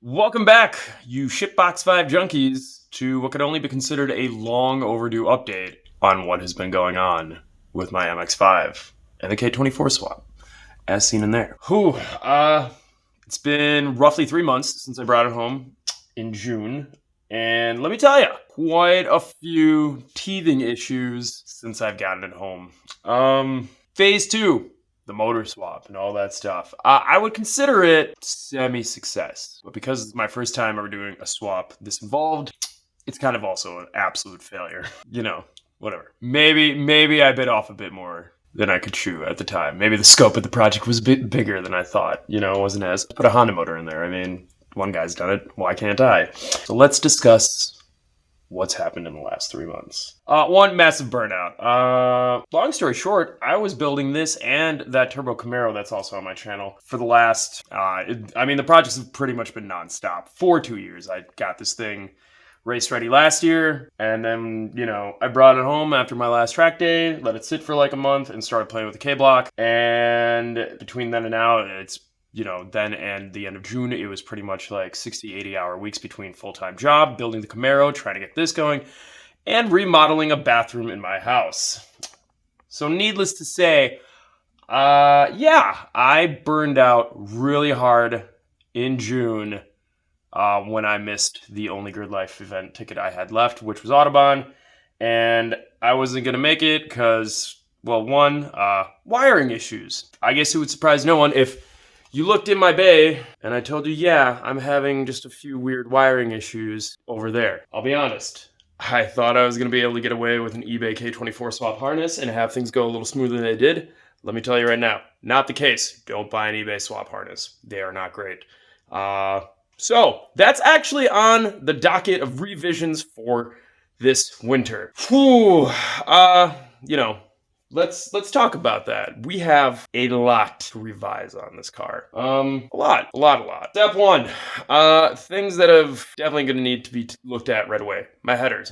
Welcome back, you shitbox 5 junkies, to what could only be considered a long overdue update on what has been going on with my MX-5 and the K24 swap, as seen in there. It's been roughly 3 months since I brought it home in June, and let me tell you, quite a few teething issues since I've gotten it home. Phase 2. The motor swap and all that stuff. I would consider it semi-success, but because it's my first time ever doing a swap this involved, it's kind of also an absolute failure. Whatever. Maybe I bit off a bit more than I could chew at the time. Maybe the scope of the project was a bit bigger than I thought. It wasn't as... Put a Honda motor in there. I mean, one guy's done it. Why can't I? So let's discuss what's happened in the last 3 months. One, massive burnout. Long story short, I was building this and that Turbo Camaro that's also on my channel for the last, the projects have pretty much been nonstop for 2 years. I got this thing race ready last year, and then, I brought it home after my last track day, let it sit for like a month, and started playing with the K-Block. And between then and now, it's then and the end of June, it was pretty much like 60, 80-hour weeks between full-time job, building the Camaro, trying to get this going, and remodeling a bathroom in my house. So needless to say, I burned out really hard in June when I missed the only Grid Life event ticket I had left, which was Autobahn, and I wasn't going to make it because, wiring issues. I guess it would surprise no one if you looked in my bay, and I told you, I'm having just a few weird wiring issues over there. I'll be honest. I thought I was going to be able to get away with an eBay K24 swap harness and have things go a little smoother than they did. Let me tell you right now, not the case. Don't buy an eBay swap harness. They are not great. So, that's actually on the docket of revisions for this winter. Let's talk about that. We have a lot to revise on this car. A lot. Step 1, things that have definitely going to need to be looked at right away. My headers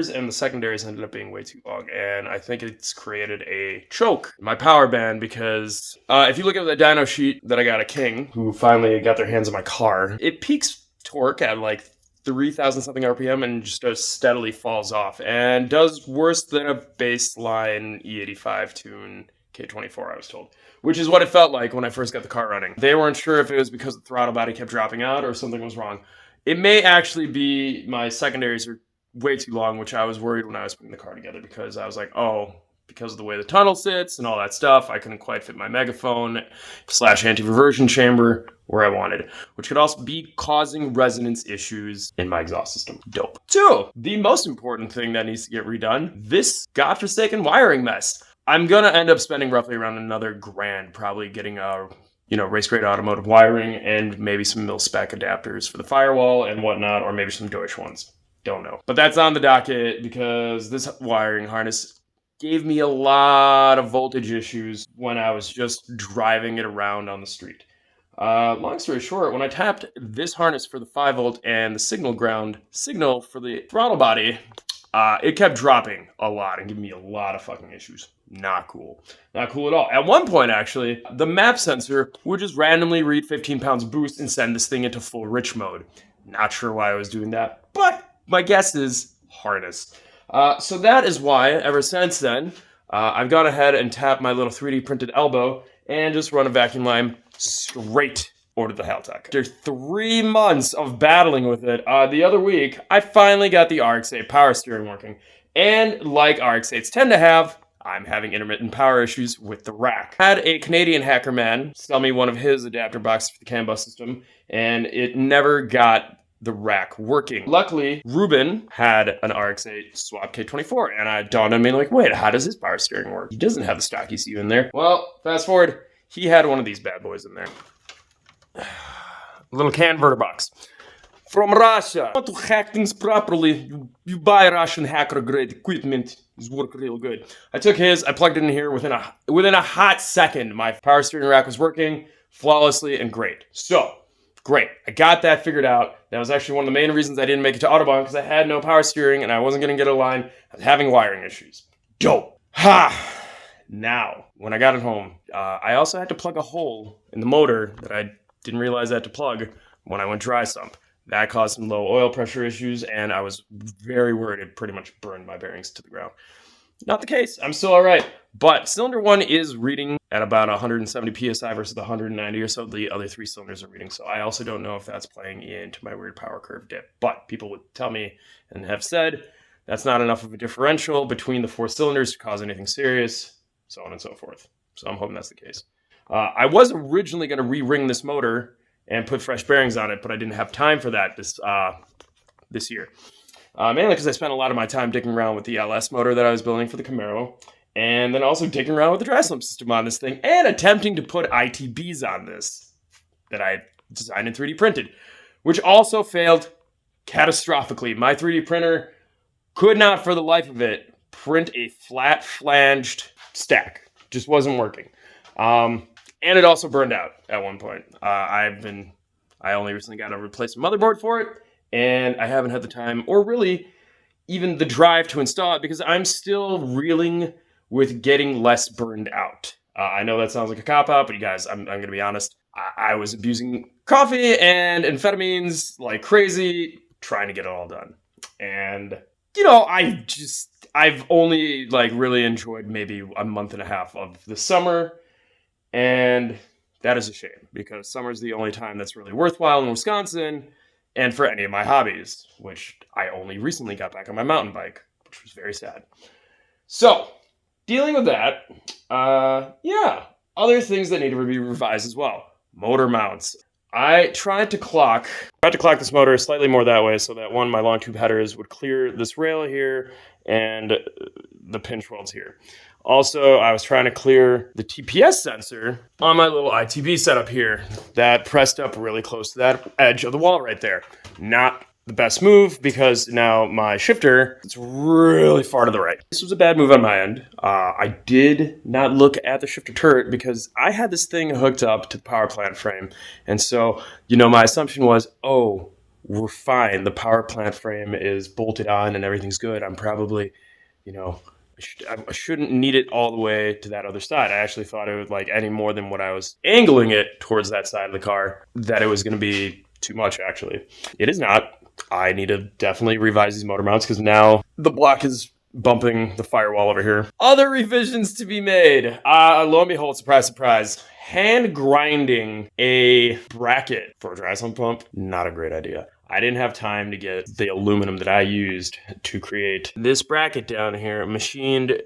and the secondaries ended up being way too long, and I think it's created a choke in my power band because if you look at the dyno sheet that I got at King, who finally got their hands on my car, it peaks torque at like 3,000 something RPM and just steadily falls off and does worse than a baseline E85 tune K24, I was told, which is what it felt like when I first got the car running. They weren't sure if it was because the throttle body kept dropping out or something was wrong. It may actually be my secondaries are way too long, which I was worried when I was putting the car together because I was like, because of the way the tunnel sits and all that stuff, I couldn't quite fit my megaphone / anti-reversion chamber where I wanted, which could also be causing resonance issues in my exhaust system. Dope. 2, the most important thing that needs to get redone, this godforsaken wiring mess. I'm going to end up spending roughly around another $1,000 probably getting race-grade automotive wiring and maybe some mil-spec adapters for the firewall and whatnot, or maybe some Deutsch ones. Don't know. But that's on the docket because this wiring harness gave me a lot of voltage issues when I was just driving it around on the street. Long story short, when I tapped this harness for the 5V and the signal ground signal for the throttle body, it kept dropping a lot and giving me a lot of fucking issues. Not cool. Not cool at all. At one point, actually, the map sensor would just randomly read 15 pounds boost and send this thing into full rich mode. Not sure why I was doing that, but my guess is harness. So that is why, ever since then, I've gone ahead and tapped my little 3D printed elbow and just run a vacuum line straight over to the Haltech. After 3 months of battling with it, the other week, I finally got the RX-8 power steering working. And like RX-8s tend to have, I'm having intermittent power issues with the rack. I had a Canadian hacker man sell me one of his adapter boxes for the CAN bus system, and it never got the rack working. Luckily, Ruben had an RX-8 swap K24, and I dawned on me like, wait, how does his power steering work? He doesn't have the stock ECU in there. Well, fast forward, he had one of these bad boys in there. A little converter box. From Russia. Want to hack things properly, you buy Russian hacker grade equipment. It's work real good. I took his, I plugged it in here within a hot second. My power steering rack was working flawlessly and great. So, great. I got that figured out. That was actually one of the main reasons I didn't make it to Autobahn because I had no power steering and I wasn't going to get a line. I was having wiring issues. Dope. Now, when I got it home, I also had to plug a hole in the motor that I didn't realize I had to plug when I went dry sump. That caused some low oil pressure issues, and I was very worried it pretty much burned my bearings to the ground. Not the case. I'm still all right. But cylinder 1 is reading at about 170 psi versus the 190 or so the other 3 cylinders are reading. So I also don't know if that's playing into my weird power curve dip. But people would tell me and have said that's not enough of a differential between the 4 cylinders to cause anything serious, so on and so forth. So I'm hoping that's the case. I was originally going to re-ring this motor and put fresh bearings on it, but I didn't have time for that this year. Mainly because I spent a lot of my time digging around with the LS motor that I was building for the Camaro, and then also digging around with the dry slump system on this thing, and attempting to put ITBs on this that I designed and 3D printed, which also failed catastrophically. My 3D printer could not, for the life of it, print a flat flanged stack. Just wasn't working. And it also burned out at one point. I only recently got a replacement motherboard for it, and I haven't had the time or really even the drive to install it because I'm still reeling with getting less burned out. I know that sounds like a cop-out, but you guys, I'm going to be honest. I was abusing coffee and amphetamines like crazy, trying to get it all done. And, I've only really enjoyed maybe a month and a half of the summer. And that is a shame because summer is the only time that's really worthwhile in Wisconsin and for any of my hobbies, which I only recently got back on my mountain bike, which was very sad. So, dealing with that, other things that need to be revised as well. Motor mounts. I tried to clock this motor slightly more that way so that my long tube headers would clear this rail here and the pinch welds here. Also, I was trying to clear the TPS sensor on my little ITB setup here that pressed up really close to that edge of the wall right there. Not the best move because now my shifter is really far to the right. This was a bad move on my end. I did not look at the shifter turret because I had this thing hooked up to the power plant frame. And so, my assumption was, we're fine. The power plant frame is bolted on and everything's good. I'm probably, I shouldn't need it all the way to that other side. I actually thought it would any more than what I was angling it towards that side of the car, that it was going to be too much, actually. It is not. I need to definitely revise these motor mounts because now the block is bumping the firewall over here. Other revisions to be made. Lo and behold, surprise, surprise. Hand grinding a bracket for a dry sump pump, not a great idea. I didn't have time to get the aluminum that I used to create this bracket down here machined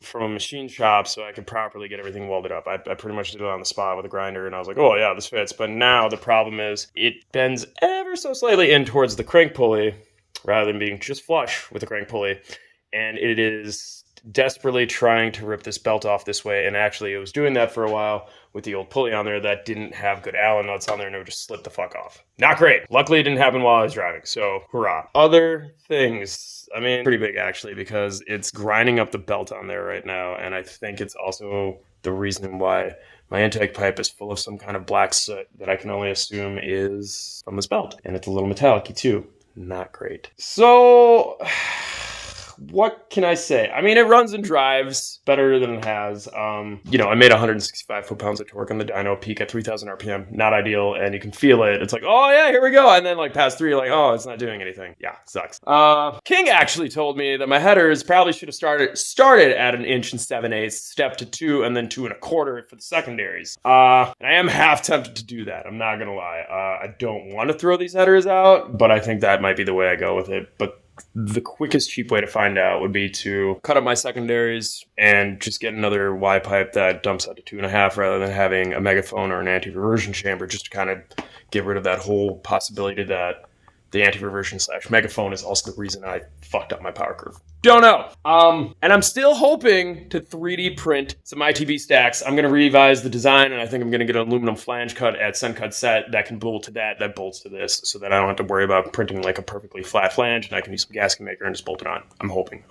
from a machine shop so I could properly get everything welded up. I pretty much did it on the spot with a grinder, and I was like, oh yeah, this fits. But now the problem is it bends ever so slightly in towards the crank pulley rather than being just flush with the crank pulley. And it is desperately trying to rip this belt off this way. And actually it was doing that for a while with the old pulley on there that didn't have good Allen nuts on there, and it would just slip the fuck off. Not great. Luckily it didn't happen while I was driving, so hurrah. Other things, pretty big actually, because it's grinding up the belt on there right now, and I think it's also the reason why my intake pipe is full of some kind of black soot that I can only assume is from this belt. And it's a little metallic-y too. Not great. So what can I say? It runs and drives better than it has. I made 165 foot-pounds of torque on the dyno, peak at 3,000 RPM. Not ideal, and you can feel it. It's like, oh yeah, here we go. And then past 3, you're like, oh, it's not doing anything. Yeah, sucks. King actually told me that my headers probably should have started at 1 7/8 inches, step to 2, and then 2 1/4 for the secondaries. And I am half tempted to do that. I'm not gonna lie. I don't want to throw these headers out, but I think that might be the way I go with it. But the quickest, cheap way to find out would be to cut up my secondaries and just get another Y pipe that dumps out to 2.5 rather than having a megaphone or an anti-reversion chamber, just to kind of get rid of that whole possibility that the anti-reversion / megaphone is also the reason I fucked up my power curve. Don't know. And I'm still hoping to 3D print some ITB stacks. I'm going to revise the design, and I think I'm going to get an aluminum flange cut at Sencut Set that can bolt to that bolts to this, so that I don't have to worry about printing a perfectly flat flange, and I can use some gasket maker and just bolt it on. I'm hoping.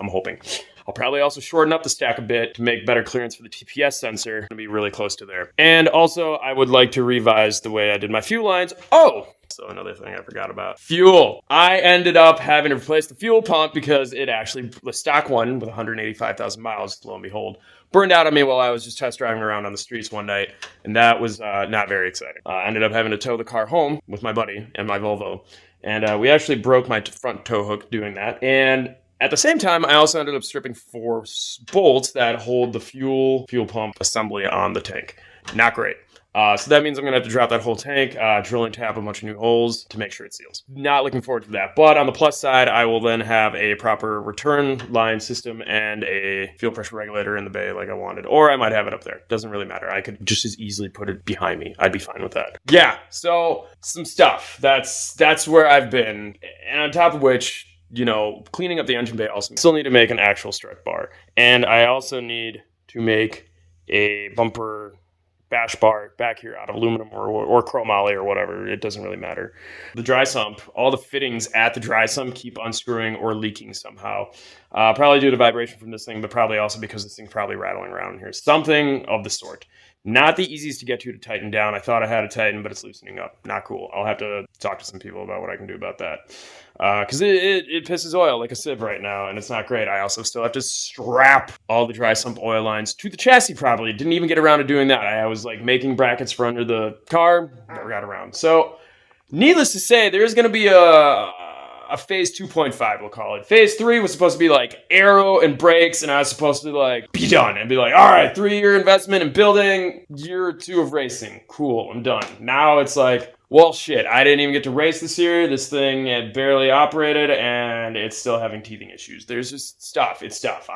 I'll probably also shorten up the stack a bit to make better clearance for the TPS sensor. It'll be really close to there. And also, I would like to revise the way I did my fuel lines. Oh! also another thing I forgot about. Fuel. I ended up having to replace the fuel pump because it actually, the stock one with 185,000 miles, lo and behold, burned out on me while I was just test driving around on the streets one night, and that was not very exciting. I ended up having to tow the car home with my buddy and my Volvo, and we actually broke my front tow hook doing that, and at the same time, I also ended up stripping 4 bolts that hold the fuel pump assembly on the tank. Not great. So that means I'm going to have to drop that whole tank, drill and tap a bunch of new holes to make sure it seals. Not looking forward to that. But on the plus side, I will then have a proper return line system and a fuel pressure regulator in the bay like I wanted. Or I might have it up there. Doesn't really matter. I could just as easily put it behind me. I'd be fine with that. Yeah, so some stuff. That's where I've been. And on top of which, you know, cleaning up the engine bay also. Still need to make an actual strut bar. And I also need to make a bumper bash bar back here out of aluminum or chromoly or whatever. It doesn't really matter. The dry sump, all the fittings at the dry sump keep unscrewing or leaking somehow. Probably due to vibration from this thing, but probably also because this thing's probably rattling around in here. Something of the sort. Not the easiest to get to tighten down. I thought I had it tightened, but it's loosening up. Not cool. I'll have to talk to some people about what I can do about that. Because it pisses oil like a sieve right now, and it's not great. I also still have to strap all the dry sump oil lines to the chassis probably. Didn't even get around to doing that. I was like making brackets for under the car. Never got around. So, needless to say, there's going to be a phase 2.5, we'll call it. Phase 3 was supposed to be like aero and brakes, and I was supposed to like be done and be like, all right, 3-year investment in building, year 2 of racing. Cool, I'm done. Now it's like, well, shit, I didn't even get to race this year. This thing had barely operated, and it's still having teething issues. There's just stuff. It's stuff.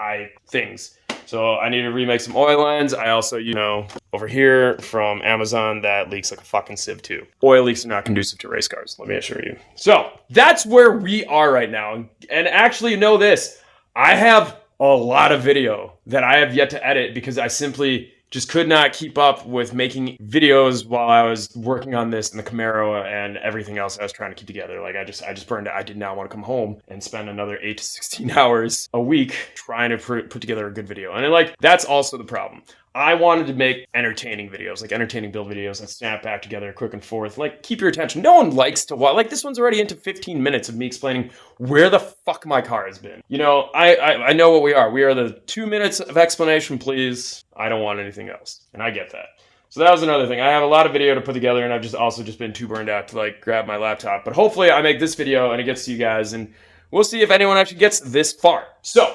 Things. So I need to remake some oil lines. I also, you know, over here from Amazon, that leaks like a fucking sieve too. Oil leaks are not conducive to race cars, let me assure you. So that's where we are right now. And actually, know this, I have a lot of video that I have yet to edit because I simply just could not keep up with making videos while I was working on this and the Camaro and everything else I was trying to keep together. Like I just burned out. I did not want to come home and spend another 8 to 16 hours a week trying to put together a good video. And like, that's also the problem. I wanted to make entertaining videos, like entertaining build videos that snap back together quick and forth. Like, keep your attention. No one likes to watch. Like, this one's already into 15 minutes of me explaining where the fuck my car has been. You know, I know what we are. We are the 2 minutes of explanation, please. I don't want anything else. And I get that. So that was another thing. I have a lot of video to put together, and I've just been too burned out to like grab my laptop. But hopefully I make this video and it gets to you guys, and we'll see if anyone actually gets this far. So,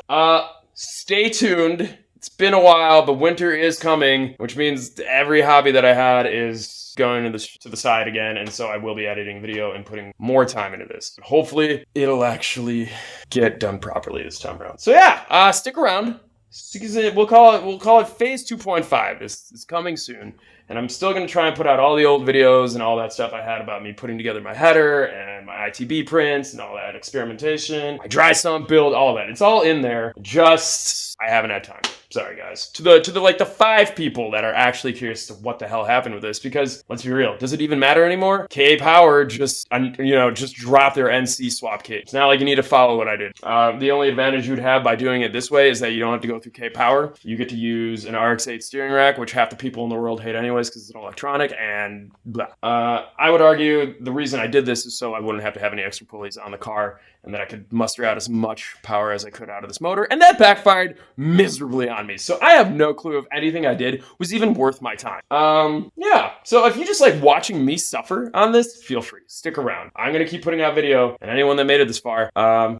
stay tuned. It's been a while, but winter is coming, which means every hobby that I had is going to the side again, and so I will be editing video and putting more time into this. Hopefully, it'll actually get done properly this time around. So yeah, stick around. We'll call it phase 2.5. It's coming soon, and I'm still going to try and put out all the old videos and all that stuff I had about me putting together my header and my ITB prints and all that experimentation, my dry sump build, all that. It's all in there. Just I haven't had time. Sorry, guys. To the like the 5 people that are actually curious to what the hell happened with this, because let's be real, does it even matter anymore? K Power just dropped their NC swap kit. It's not like you need to follow what I did. The only advantage you'd have by doing it this way is that you don't have to go through K Power. You get to use an RX-8 steering rack, which half the people in the world hate anyways because it's an electronic and blah. I would argue the reason I did this is so I wouldn't have to have any extra pulleys on the car, and that I could muster out as much power as I could out of this motor, and that backfired miserably on me. So I have no clue if anything I did was even worth my time. Yeah. So if you just like watching me suffer on this, feel free. Stick around. I'm going to keep putting out video, and anyone that made it this far,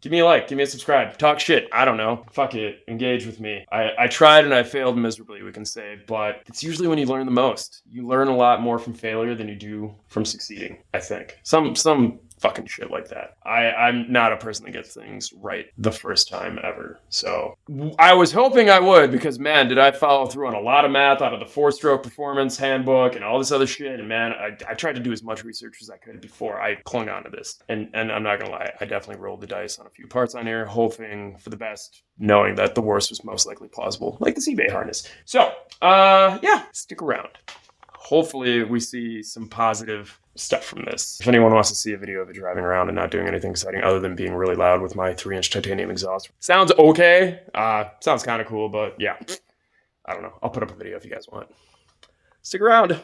give me a like, give me a subscribe, talk shit. I don't know. Fuck it. Engage with me. I tried and I failed miserably, we can say, but it's usually when you learn the most. You learn a lot more from failure than you do from succeeding, I think. Some fucking shit like that. I'm not a person that gets things right the first time ever. So I was hoping I would, because man, did I follow through on a lot of math out of the 4-stroke performance handbook and all this other shit. And man, I tried to do as much research as I could before I clung onto this. And I'm not gonna lie, I definitely rolled the dice on a few parts on here, hoping for the best, knowing that the worst was most likely plausible, like the C-Bay harness. So, yeah, stick around. Hopefully we see some positive stuff from this. If anyone wants to see a video of it driving around and not doing anything exciting other than being really loud with my 3-inch titanium exhaust. Sounds okay. Sounds kind of cool, but yeah. I don't know. I'll put up a video if you guys want. Stick around.